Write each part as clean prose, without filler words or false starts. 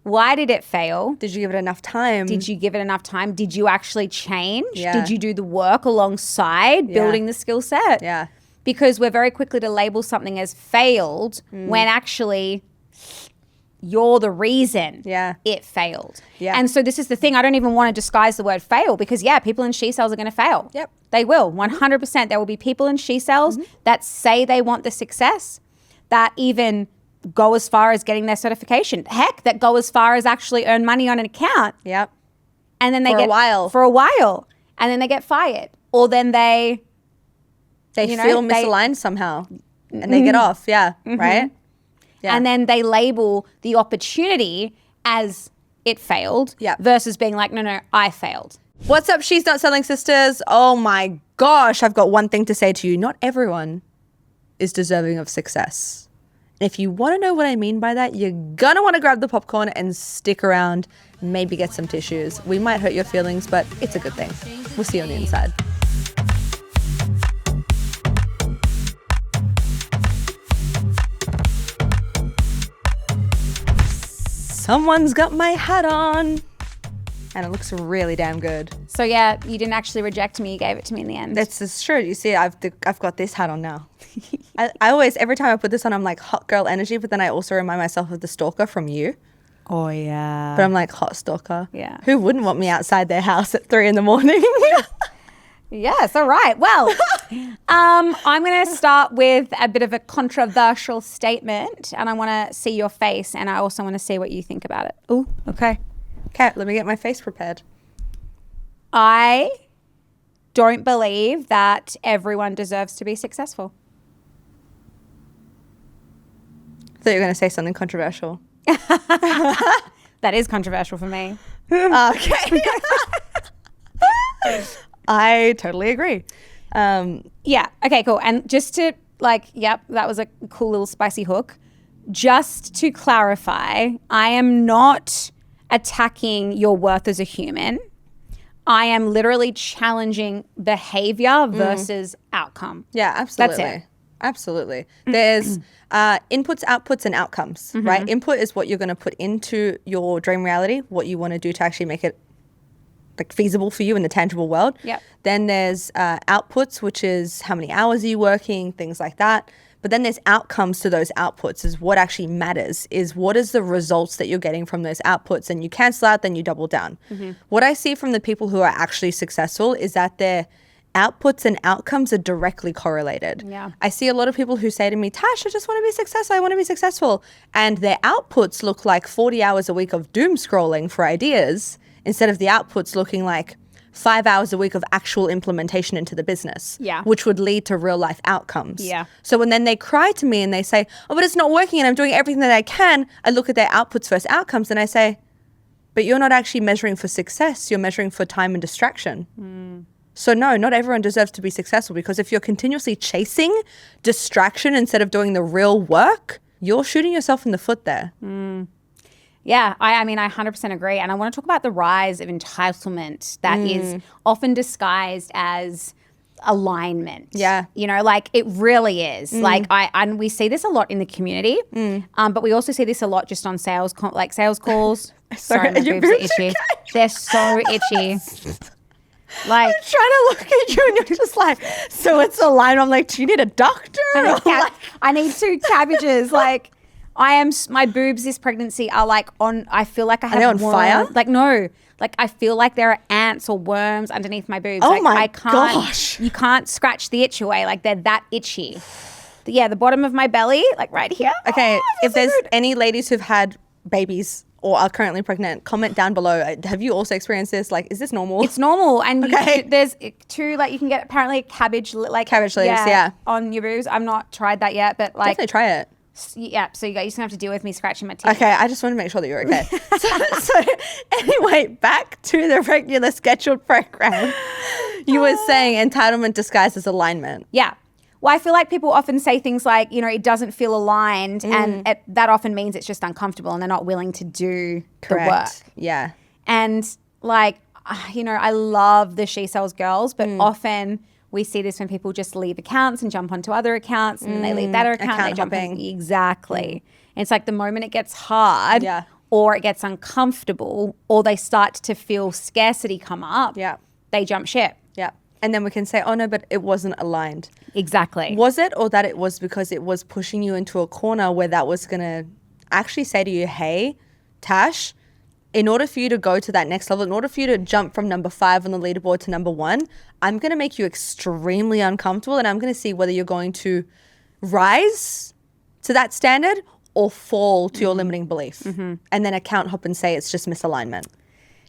Why did it fail? Did you give it enough time? Did you give it enough time? Did you actually change? Yeah. Did you do the work alongside building the skill set? Yeah. Because we're very quickly to label something as failed when actually you're the reason it failed. Yeah. And so this is the thing. I don't even want to disguise the word fail because, people in she cells are going to fail. Yep. They will. 100%. There will be people in she cells that say they want the success, that even go as far as getting their certification. Heck, that go as far as actually earn money on an account. Yep. And then they For a while. And then they get fired. Or then they feel misaligned somehow and they get off. Yeah. Right. Yeah. And then they label the opportunity as it failed versus being like, no, I failed. What's up, She's Not Selling sisters? Oh my gosh, I've got one thing to say to you. Not everyone is deserving of success. And if you want to know what I mean by that, you're going to want to grab the popcorn and stick around, maybe get some tissues. We might hurt your feelings, but it's a good thing. We'll see you on the inside. Someone's got my hat on. And it looks really damn good. So you didn't actually reject me. You gave it to me in the end. That's true. You see, I've got this hat on now. I always, every time I put this on, I'm like hot girl energy, but then I also remind myself of the stalker from You. Oh, yeah. But I'm like hot stalker. Yeah. Who wouldn't want me outside their house at 3 a.m? Yes, all right. Well, I'm going to start with a bit of a controversial statement, and I want to see your face, and I also want to see what you think about it. Oh, okay. Okay, let me get my face prepared. I don't believe that everyone deserves to be successful. I thought you were going to say something controversial. That is controversial for me. Okay. I totally agree. Yeah. Okay, cool. And just to that was a cool little spicy hook. Just to clarify, I am not attacking your worth as a human. I am literally challenging behavior versus outcome. Yeah, absolutely. That's it. Absolutely. There's inputs, outputs, and outcomes, right? Input is what you're going to put into your dream reality, what you want to do to actually make it feasible for you in the tangible world. Yep. Then there's outputs, which is how many hours are you working, things like that. But then there's outcomes to those outputs, is what actually matters, is what is the results that you're getting from those outputs. And you cancel out, then you double down. What I see from the people who are actually successful is that their outputs and outcomes are directly correlated. Yeah. I see a lot of people who say to me, Tash, I just want to be successful. I want to be successful. And their outputs look like 40 hours a week of doom scrolling for ideas instead of the outputs looking like 5 hours a week of actual implementation into the business, which would lead to real life outcomes. Yeah. So when then they cry to me and they say, oh, but it's not working and I'm doing everything that I can, I look at their outputs versus outcomes and I say, but you're not actually measuring for success. You're measuring for time and distraction. So no, not everyone deserves to be successful, because if you're continuously chasing distraction instead of doing the real work, you're shooting yourself in the foot there. Yeah, I mean, I 100% agree. And I want to talk about the rise of entitlement that is often disguised as alignment. Yeah. You know, it really is. And we see this a lot in the community, but we also see this a lot just on sales calls. Sorry, my boobs are itchy. They're so itchy. I'm trying to look at you and you're just like, so it's aligned. I'm like, do you need a doctor? I need 2 cabbages. My boobs this pregnancy are I feel like I have Are they on fire? No. I feel like there are ants or worms underneath my boobs. Oh my gosh. You can't scratch the itch away. They're that itchy. The bottom of my belly, right here. Okay, if there's good. any ladies who've had babies or are currently pregnant, comment down below. Have you also experienced this? Is this normal? It's normal. And okay. There's 2, you can get apparently cabbage leaves, yeah. On your boobs. I've not tried that yet, but definitely try it. Yeah, so you're just gonna have to deal with me scratching my teeth. Okay, I just want to make sure that you're okay. so anyway, back to the regular scheduled program. You were saying entitlement disguised as alignment. Yeah. Well, I feel like people often say things like, it doesn't feel aligned, and that often means it's just uncomfortable and they're not willing to do the work. Yeah. And I love the She Sells girls, but often we see this when people just leave accounts and jump onto other accounts, and then they leave that account. They jump hopping. Exactly. It's the moment it gets hard, or it gets uncomfortable, or they start to feel scarcity come up, Yeah. they jump ship. Yeah. And then we can say, oh no, but it wasn't aligned. Exactly. Was it, or that it was because it was pushing you into a corner where that was going to actually say to you, hey, Tash, in order for you to go to that next level, in order for you to jump from number 5 on the leaderboard to number 1, I'm going to make you extremely uncomfortable, and I'm going to see whether you're going to rise to that standard or fall to your limiting belief. And then account hop and say it's just misalignment.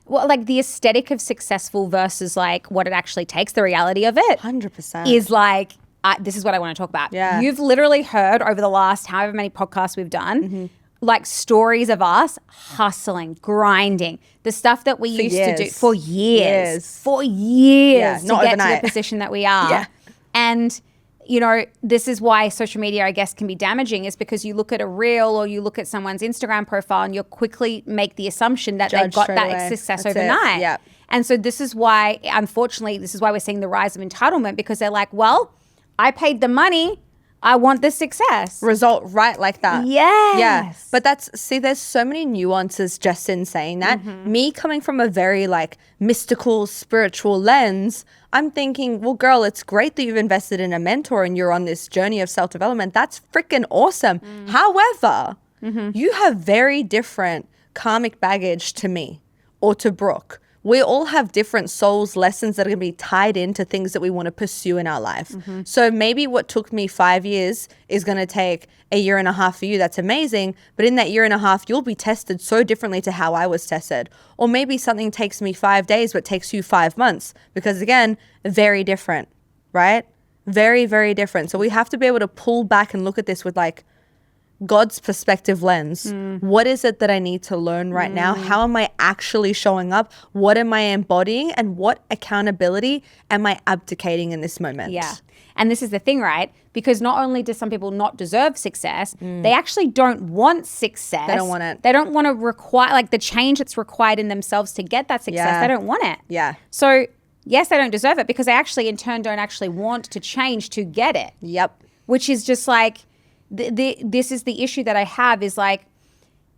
Well, like the aesthetic of successful versus like what it actually takes, the reality of it 100%. is like, this is what I want to talk about. Yeah. You've literally heard over the last however many podcasts we've done, like stories of us hustling, grinding, the stuff that we used to do for years, Yeah, to not get overnight. to the position that we are. Yeah. And, you know, this is why social media, I guess, can be damaging, is because you look at a reel or you look at someone's Instagram profile and you'll quickly make the assumption that they've Judge got straight that away. success That's it. overnight. Yeah. And so this is why, unfortunately, this is why we're seeing the rise of entitlement, because they're like, well, I paid the money. I want the success. Result right like that. Yes. Yeah. But there's so many nuances just in saying that. Me coming from a very like mystical, spiritual lens, I'm thinking, well, girl, it's great that you've invested in a mentor and you're on this journey of self-development. That's freaking awesome. However, you have very different karmic baggage to me or to Brooke. We all have different souls lessons that are going to be tied into things that we want to pursue in our life. So maybe what took me 5 years is going to take a year and a half for you. That's amazing. But in that year and a half, you'll be tested so differently to how I was tested. Or maybe something takes me 5 days, but takes you 5 months. Because again, very different, right? Very, very different. So we have to be able to pull back and look at this with like God's perspective lens. What is it that I need to learn right now? How am I actually showing up? What am I embodying? And what accountability am I abdicating in this moment? Yeah. And this is the thing, right? Because not only do some people not deserve success, they actually don't want success. They don't want it. They don't want to require, like the change that's required in themselves to get that success. Yeah. They don't want it. Yeah. So yes, they don't deserve it because they actually in turn don't actually want to change to get it. Yep. Which is just like, this is the issue that I have is like,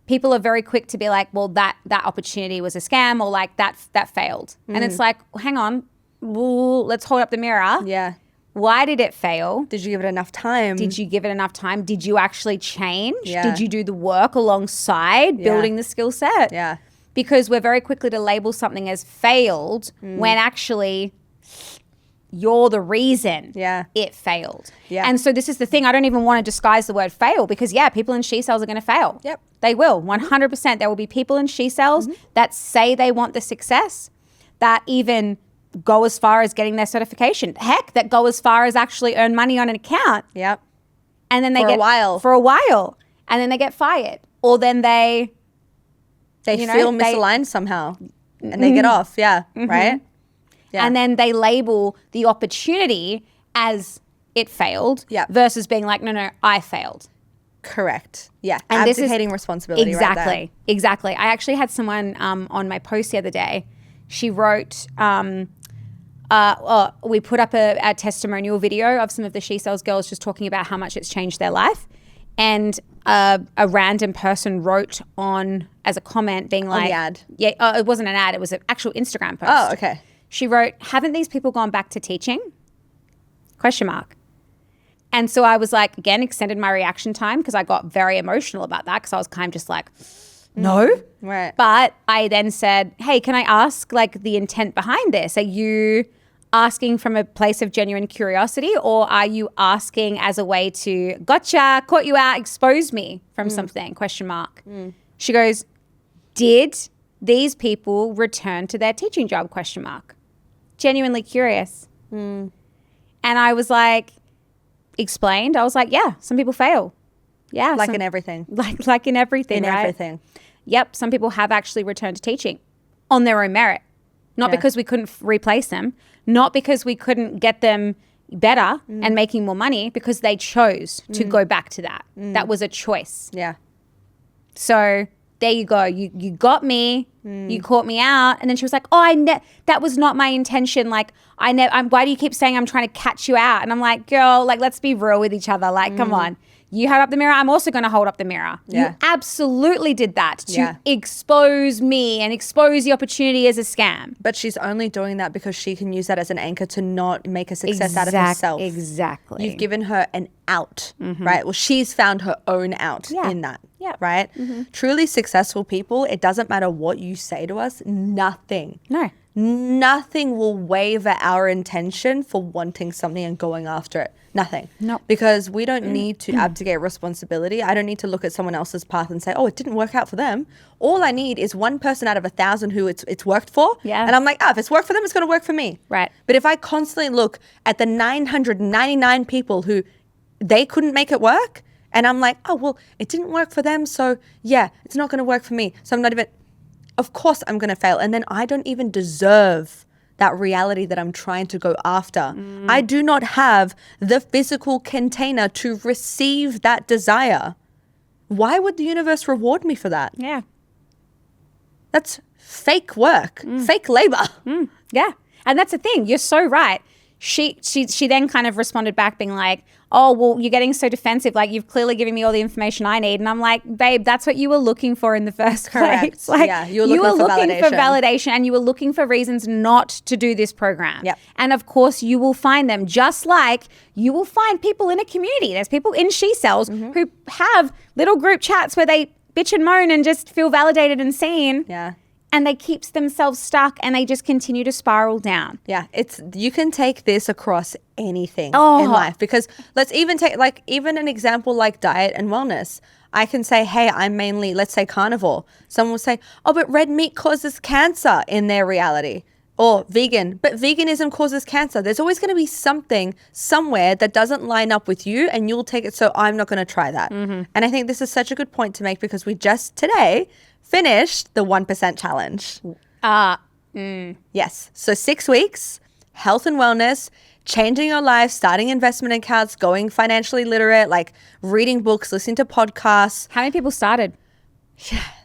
people are very quick to be like, well, that opportunity was a scam, or like that failed. And it's like, hang on, let's hold up the mirror. Yeah. Why did it fail? Did you give it enough time? Did you give it enough time? Did you actually change? Yeah. Did you do the work alongside building the skill set? Yeah. Because we're very quickly to label something as failed when actually you're the reason it failed. Yeah. And so this is the thing. I don't even want to disguise the word fail because, people in she cells are going to fail. Yep. They will. 100%. There will be people in she cells that say they want the success, that even go as far as getting their certification. Heck, that go as far as actually earn money on an account. Yep. And then they For a while. For a while. And then they get fired. Or then they feel misaligned somehow and they get off. Yeah. Right? Yeah. And then they label the opportunity as it failed versus being like, no, I failed. Correct. Yeah. And abdicating responsibility. Exactly. Right there. Exactly. I actually had someone on my post the other day. She wrote, we put up a testimonial video of some of the She Cells girls just talking about how much it's changed their life. And a random person wrote on as a comment being like, on the ad. Yeah, it wasn't an ad. It was an actual Instagram post. Oh, okay. She wrote, haven't these people gone back to teaching? ? And so I was like, again, extended my reaction time because I got very emotional about that because I was kind of just like, no. Right. But I then said, hey, can I ask like the intent behind this? Are you asking from a place of genuine curiosity, or are you asking as a way to, gotcha, caught you out, expose me from something? ? She goes, did these people return to their teaching job? ? Genuinely curious. And I was like, explained. I was like, yeah, some people fail. Yeah. Like in everything. Like in everything, In right? everything. Yep. Some people have actually returned to teaching on their own merit. Not because we couldn't replace them. Not because we couldn't get them better and making more money, because they chose to go back to that. That was a choice. Yeah. So there you go. You got me. You caught me out. And then she was like, oh, that was not my intention. Like, why do you keep saying I'm trying to catch you out? And I'm like, girl, like, let's be real with each other. Like, come on. You held up the mirror, I'm also going to hold up the mirror. Yeah. You absolutely did that to Yeah. expose me and expose the opportunity as a scam. But she's only doing that because she can use that as an anchor to not make a success out of herself. Exactly. You've given her an out, right? Well, she's found her own out in that, right? Truly successful people, it doesn't matter what you say to us, nothing will waver our intention for wanting something and going after it. Nothing. No. Because we don't need to abdicate responsibility. I don't need to look at someone else's path and say, oh, it didn't work out for them. All I need is one person out of 1,000 who it's worked for. Yeah. And I'm like, if it's worked for them, it's going to work for me. Right. But if I constantly look at the 999 people who they couldn't make it work, and I'm like, oh, well, it didn't work for them, so yeah, it's not going to work for me. So I'm not even, of course I'm going to fail. And then I don't even deserve that reality that I'm trying to go after. I do not have the physical container to receive that desire. Why would the universe reward me for that? Yeah. That's fake work, fake labor. Yeah. And that's the thing. You're so right. She then kind of responded back being like, oh, well, you're getting so defensive. Like, you've clearly given me all the information I need. And I'm like, babe, that's what you were looking for in the first place. Like, Yeah, you were looking for validation and you were looking for reasons not to do this program. Yep. And of course, you will find them, just like you will find people in a community. There's people in She Cells who have little group chats where they bitch and moan and just feel validated and seen. Yeah. And they keep themselves stuck and they just continue to spiral down. Yeah, you can take this across anything Oh. in life, because let's even take even an example like diet and wellness. I can say, hey, I'm mainly, let's say, carnivore. Someone will say, oh, but red meat causes cancer in their reality. Or vegan, but veganism causes cancer. There's always going to be something somewhere that doesn't line up with you and you'll take it. So I'm not going to try that. And I think this is such a good point to make, because we just today finished the 1% challenge. Yes. So 6 weeks, health and wellness, changing your life, starting investment accounts, going financially literate, like reading books, listening to podcasts. How many people started?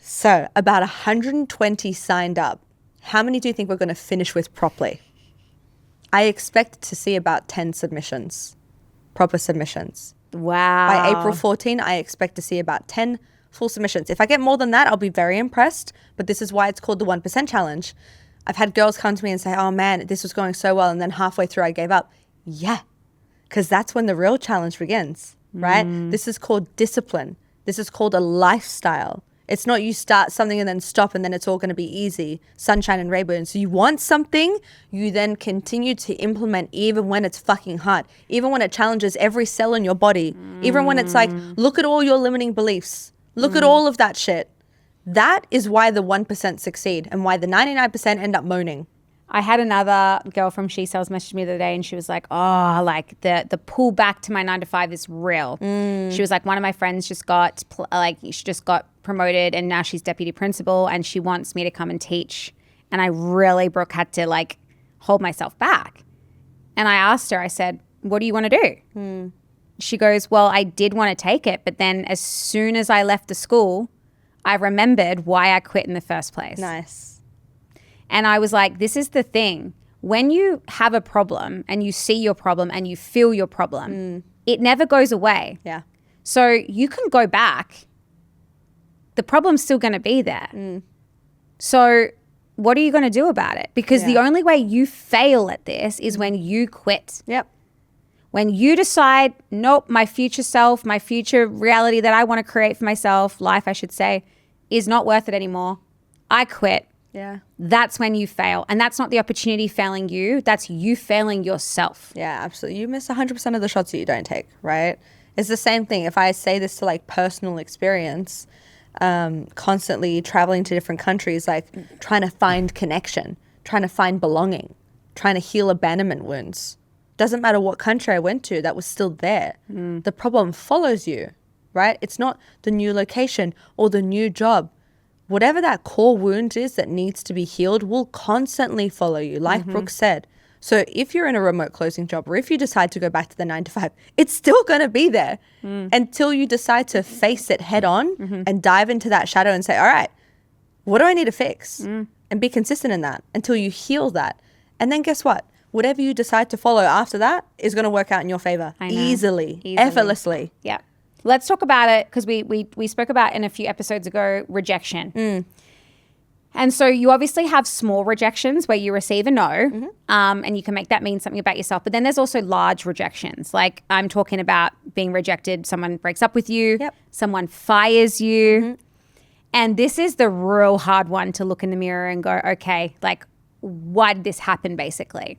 So about 120 signed up. How many do you think we're going to finish with properly? I expect to see about 10 submissions, proper submissions. Wow. By April 14, I expect to see about 10 full submissions. If I get more than that, I'll be very impressed. But this is why it's called the 1% challenge. I've had girls come to me and say, oh man, this was going so well. And then halfway through I gave up. Yeah, because that's when the real challenge begins, right? This is called discipline. This is called a lifestyle. It's not you start something and then stop and then it's all going to be easy, sunshine and rainbows. So you want something, you then continue to implement even when it's fucking hard, even when it challenges every cell in your body, even when it's like, look at all your limiting beliefs, look at all of that shit. That is why the 1% succeed and why the 99% end up moaning. I had another girl from She Cells message me the other day and she was like, oh, like the pull back to my 9 to 5 is real. She was like, one of my friends just got promoted and now she's deputy principal and she wants me to come and teach. And I really, Brooke, had to like hold myself back. And I asked her, I said, what do you want to do? She goes, well, I did want to take it. But then as soon as I left the school, I remembered why I quit in the first place. Nice. And I was like, this is the thing. When you have a problem and you see your problem and you feel your problem, it never goes away. Yeah. So you can go back. The problem's still going to be there. So what are you going to do about it? Because the only way you fail at this is when you quit. Yep. When you decide, nope, my future self, my future reality that I want to create for myself, life I should say, is not worth it anymore. I quit. Yeah. That's when you fail. And that's not the opportunity failing you. That's you failing yourself. Yeah, absolutely. You miss 100% of the shots that you don't take, right? It's the same thing. If I say this to like personal experience, constantly traveling to different countries, like trying to find connection, trying to find belonging, trying to heal abandonment wounds. Doesn't matter what country I went to, that was still there. The problem follows you, right? It's not the new location or the new job. Whatever that core wound is that needs to be healed will constantly follow you, like Brooke said. So if you're in a remote closing job or if you decide to go back to the 9 to 5, it's still going to be there until you decide to face it head on and dive into that shadow and say, all right, what do I need to fix? And be consistent in that until you heal that. And then guess what? Whatever you decide to follow after that is going to work out in your favor easily, effortlessly. Yeah. let's talk about it because we spoke about in a few episodes ago rejection. And so you obviously have small rejections where you receive a no, and you can make that mean something about yourself. But then there's also large rejections. Like I'm talking about being rejected. Someone breaks up with you. Yep. Someone fires you. And this is the real hard one to look in the mirror and go, okay, like why did this happen basically?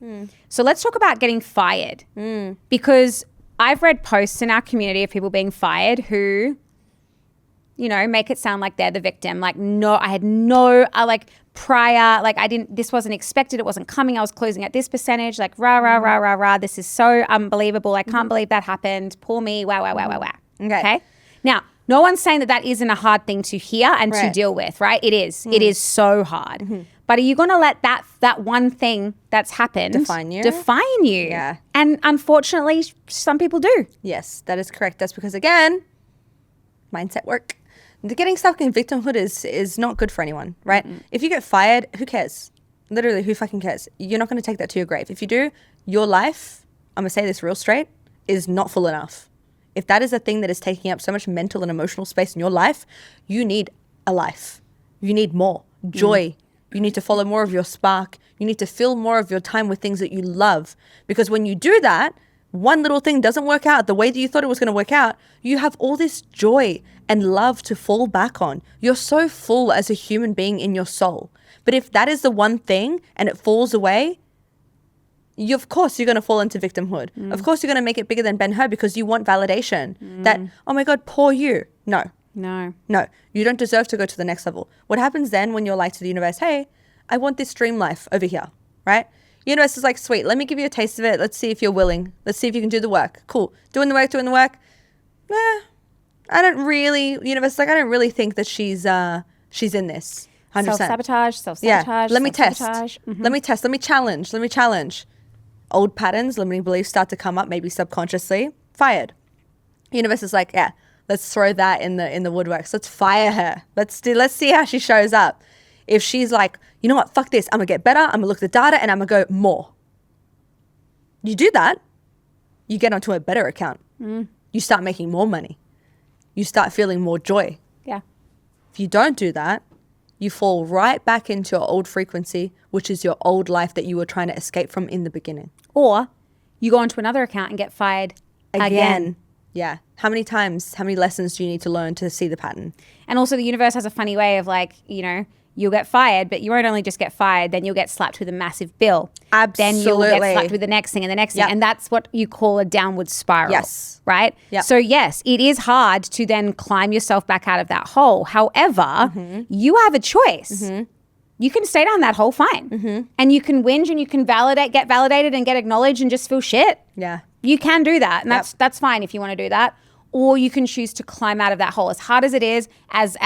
So let's talk about getting fired because I've read posts in our community of people being fired who, you know, make it sound like they're the victim. Like, no, I had no, prior, like this wasn't expected. It wasn't coming. I was closing at this percentage, like rah, rah, rah, rah, rah. This is so unbelievable. I can't believe that happened. Poor me. Wow, wow, wow, wow, wow. Okay. Now, no one's saying that that isn't a hard thing to hear and to deal with, right? It is. It is so hard. But are you going to let that one thing that's happened define you? Yeah. And unfortunately, some people do. Yes, that is correct. That's because, again, mindset work. Getting stuck in victimhood is not good for anyone, right? If you get fired, who cares? Literally, who fucking cares? You're not going to take that to your grave. If you do, your life, I'm going to say this real straight, is not full enough. If that is a thing that is taking up so much mental and emotional space in your life, you need a life. You need more joy. You need to follow more of your spark. You need to fill more of your time with things that you love. Because when you do that, one little thing doesn't work out the way that you thought it was going to work out, you have all this joy and love to fall back on. You're so full as a human being in your soul. But if that is the one thing and it falls away, of course you're going to fall into victimhood. Of course you're going to make it bigger than Ben-Hur because you want validation. That, oh my God, poor you. No, you don't deserve to go to the next level. What happens then when you're like to the universe, hey, I want this dream life over here, right? Universe is like, sweet, let me give you a taste of it. Let's see if you're willing. Let's see if you can do the work. Cool. Doing the work. I don't really, universe is like, I don't really think that she's in this. 100%. Self-sabotage. Yeah. Let me test. Let me test. Let me challenge. Old patterns, limiting beliefs start to come up, maybe subconsciously. Fired. Universe is like, yeah, let's throw that in the woodworks. Let's fire her. Let's see how she shows up. If she's like, you know what, fuck this, I'm gonna get better, I'm gonna look at the data and I'm gonna go more. You do that, you get onto a better account. You start making more money. You start feeling more joy. Yeah. If you don't do that, you fall right back into your old frequency, which is your old life that you were trying to escape from in the beginning. Or you go onto another account and get fired again. Yeah. How many times, how many lessons do you need to learn to see the pattern? And also the universe has a funny way of like, you know, you'll get fired, but you won't only just get fired, then you'll get slapped with a massive bill. Absolutely. Then you'll get slapped with the next thing and the next thing. And that's what you call a downward spiral. Yes. Right? Yep. So yes, it is hard to then climb yourself back out of that hole. However, you have a choice. You can stay down that hole fine. And you can whinge and you can get validated and get acknowledged and just feel shit. Yeah. You can do that. And that's fine if you want to do that. Or you can choose to climb out of that hole. As hard as it is, as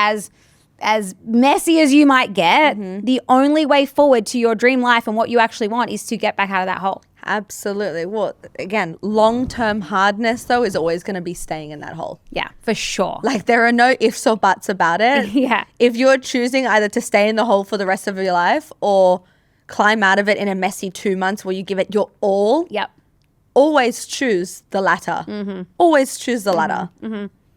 messy as you might get, the only way forward to your dream life and what you actually want is to get back out of that hole. Absolutely. Well, again, long-term hardness, though, is always going to be staying in that hole. Yeah, for sure. Like, there are no ifs or buts about it. Yeah. If you're choosing either to stay in the hole for the rest of your life or climb out of it in a messy 2 months where you give it your all, always choose the latter. Always choose the latter.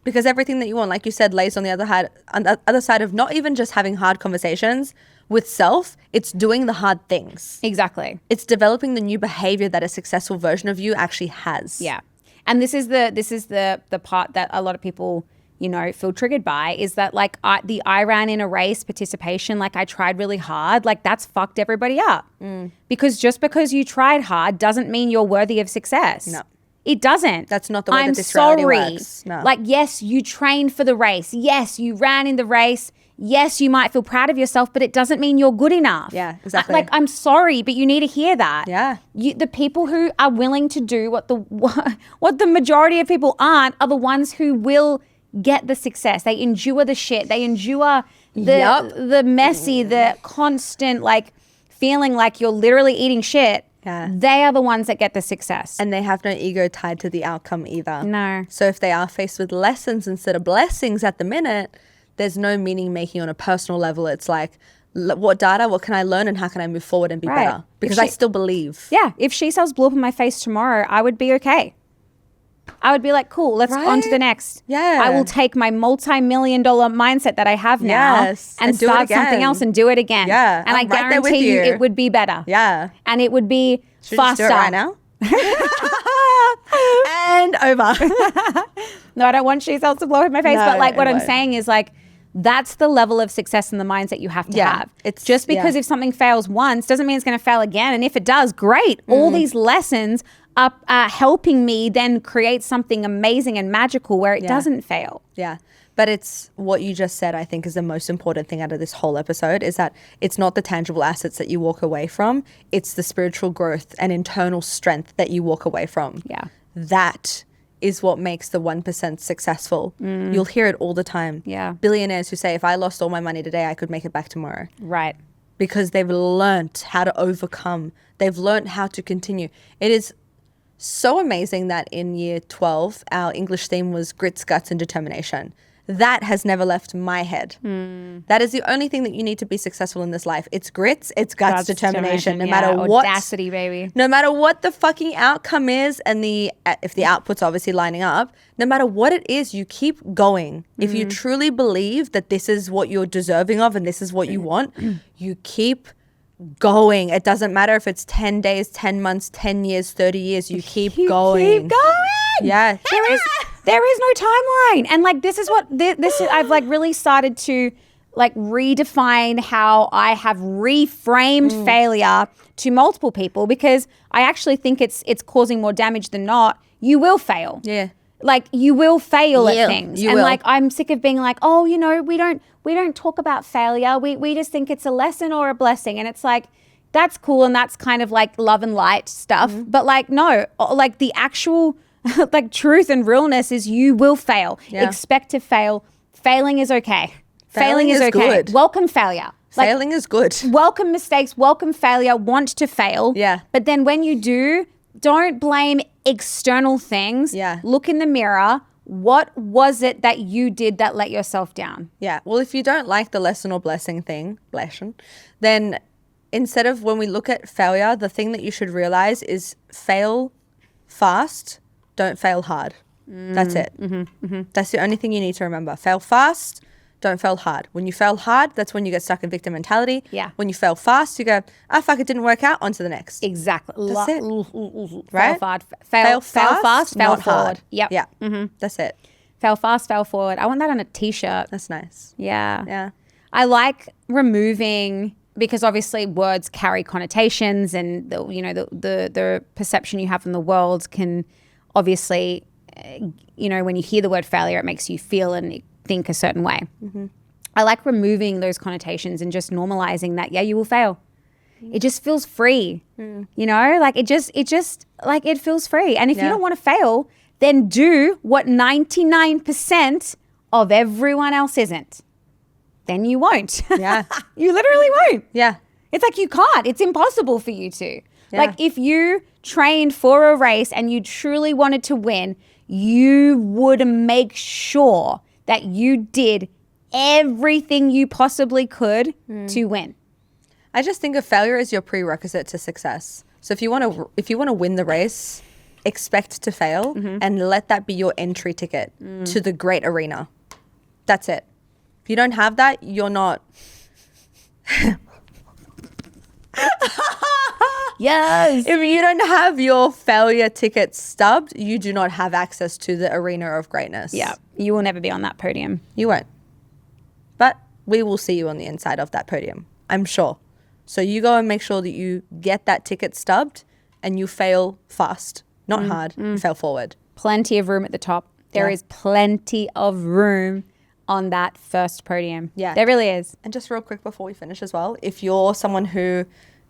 Because everything that you want, like you said, lays on the other side of not even just having hard conversations with self, it's doing the hard things. Exactly. It's developing the new behavior that a successful version of you actually has. Yeah. And this is the part that a lot of people, you know, feel triggered by is that like I ran in a race participation, like I tried really hard, like that's fucked everybody up. Because just because you tried hard doesn't mean you're worthy of success. No. It doesn't. That's not the way that this reality works. No. Like, yes, you trained for the race. Yes, you ran in the race. Yes, you might feel proud of yourself, but it doesn't mean you're good enough. Yeah, exactly. Like, I'm sorry, but you need to hear that. Yeah. The people who are willing to do what the majority of people aren't are the ones who will get the success. They endure the shit. They endure the messy, the constant, like, feeling like you're literally eating shit. Yeah. They are the ones that get the success. And they have no ego tied to the outcome either. No. So if they are faced with lessons instead of blessings at the minute, there's no meaning making on a personal level. It's like, what data, what can I learn and how can I move forward and be better? Because I still believe. Yeah. If she sells blew up in my face tomorrow, I would be okay. I would be like, cool, let's on to the next. Yeah. I will take my multi-million-dollar mindset that I have now and do it start something again. else and do it again. Yeah. And I I'm right there with guarantee you you. it would be better. Yeah. And it would be Should we just faster. do it right now? And over. No, I don't want she-self to blow up in my face. No, but like what it I'm won't. saying is like, that's the level of success and the mindset you have to have. It's just because if something fails once doesn't mean it's going to fail again. And if it does, great. All these lessons are helping me then create something amazing and magical where it doesn't fail. Yeah. But it's what you just said, I think, is the most important thing out of this whole episode, is that it's not the tangible assets that you walk away from. It's the spiritual growth and internal strength that you walk away from. Yeah. That is what makes the 1% successful. You'll hear it all the time. Yeah. Billionaires who say, if I lost all my money today, I could make it back tomorrow. Right. Because they've learnt how to overcome. They've learnt how to continue. It is so amazing that in year 12, our English theme was grits, guts, and determination. That has never left my head. That is the only thing that you need to be successful in this life. It's grits, it's guts, determination. No matter what, audacity, baby. no matter what the fucking outcome is, and if the output's obviously lining up, no matter what it is, you keep going. If you truly believe that this is what you're deserving of and this is what you want, you keep going. It doesn't matter if it's 10 days, 10 months, 10 years, 30 years, you keep going. Keep going. Yeah. There is no timeline. And like, this is what this is, I've like really started to like redefine how I have reframed failure to multiple people, because I actually think it's causing more damage than not. You will fail. Yeah. Like you will fail Yeah, at things. you And will. like, I'm sick of being like, oh, you know, we don't talk about failure. We just think it's a lesson or a blessing. And it's like, that's cool. And that's kind of like love and light stuff. But like, no, like the actual like truth and realness is you will fail. Yeah. Expect to fail. Failing is okay. Failing is okay. good. Welcome failure. Like, Failing is good. welcome mistakes, welcome failure, want to fail. Yeah. But then when you do, don't blame external things. Yeah. Look in the mirror. What was it that you did that let yourself down? Yeah. Well, if you don't like the lesson or blessing thing, then instead of, when we look at failure, the thing that you should realize is fail fast, don't fail hard. That's it. That's the only thing you need to remember. Fail fast, don't fail hard. When you fail hard, that's when you get stuck in victim mentality. Yeah. When you fail fast, you go, fuck, it didn't work out, on to the next. Exactly. That's it. Fail Right? fast, fail fast, fail not forward. hard. Yep. Yeah. That's it. Fail fast, fail forward. I want that on a t-shirt. That's nice. Yeah. Yeah. I like removing, because obviously words carry connotations, and the perception you have in the world can obviously, when you hear the word failure, it makes you feel and think a certain way. I like removing those connotations and just normalizing that, you will fail. It just feels free, like it just like it feels free. And if you don't want to fail, then do what 99% of everyone else isn't. Then you won't. Yeah. You literally won't. Yeah. It's like you can't. It's impossible for you to. Yeah. Like if you trained for a race and you truly wanted to win, you would make sure that you did everything you possibly could to win. I just think of failure as your prerequisite to success. So if you want to win the race, expect to fail and let that be your entry ticket to the great arena. That's it. If you don't have that, you're not. Yes. If you don't have your failure ticket stubbed, you do not have access to the arena of greatness. Yeah. You will never be on that podium. You won't. But we will see you on the inside of that podium, I'm sure. So you go and make sure that you get that ticket stubbed and you fail fast, not hard, fail forward. Plenty of room at the top. There is plenty of room on that first podium. Yeah. There really is. And just real quick before we finish as well, if you're someone who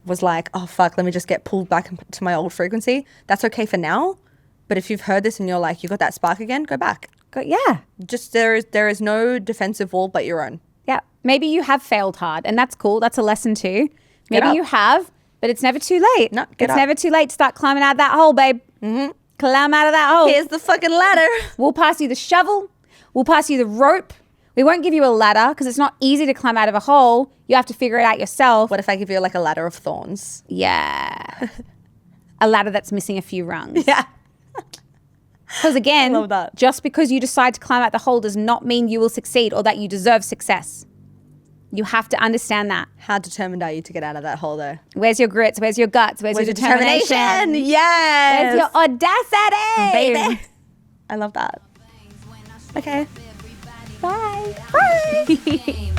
was like, oh, fuck, let me just get pulled back to my old frequency, that's okay for now. But if you've heard this and you're like, you got that spark again, go back. Yeah. Just there is no defensive wall but your own. Yeah. Maybe you have failed hard, and that's cool. That's a lesson too. Maybe up. you have, but it's never too late. No, get it's up. never too late to start climbing out of that hole, babe. Climb out of that hole. Here's the fucking ladder. We'll pass you the shovel. We'll pass you the rope. We won't give you a ladder because it's not easy to climb out of a hole. You have to figure it out yourself. What if I give you like a ladder of thorns? Yeah. A ladder that's missing a few rungs. Yeah. Because again, I love that. just because you decide to climb out the hole does not mean you will succeed or that you deserve success. You have to understand that. How determined are you to get out of that hole, though? Where's your grits? Where's your guts? Where's your determination? Yes. Where's your audacity? Baby. I love that. Okay. Bye. Bye.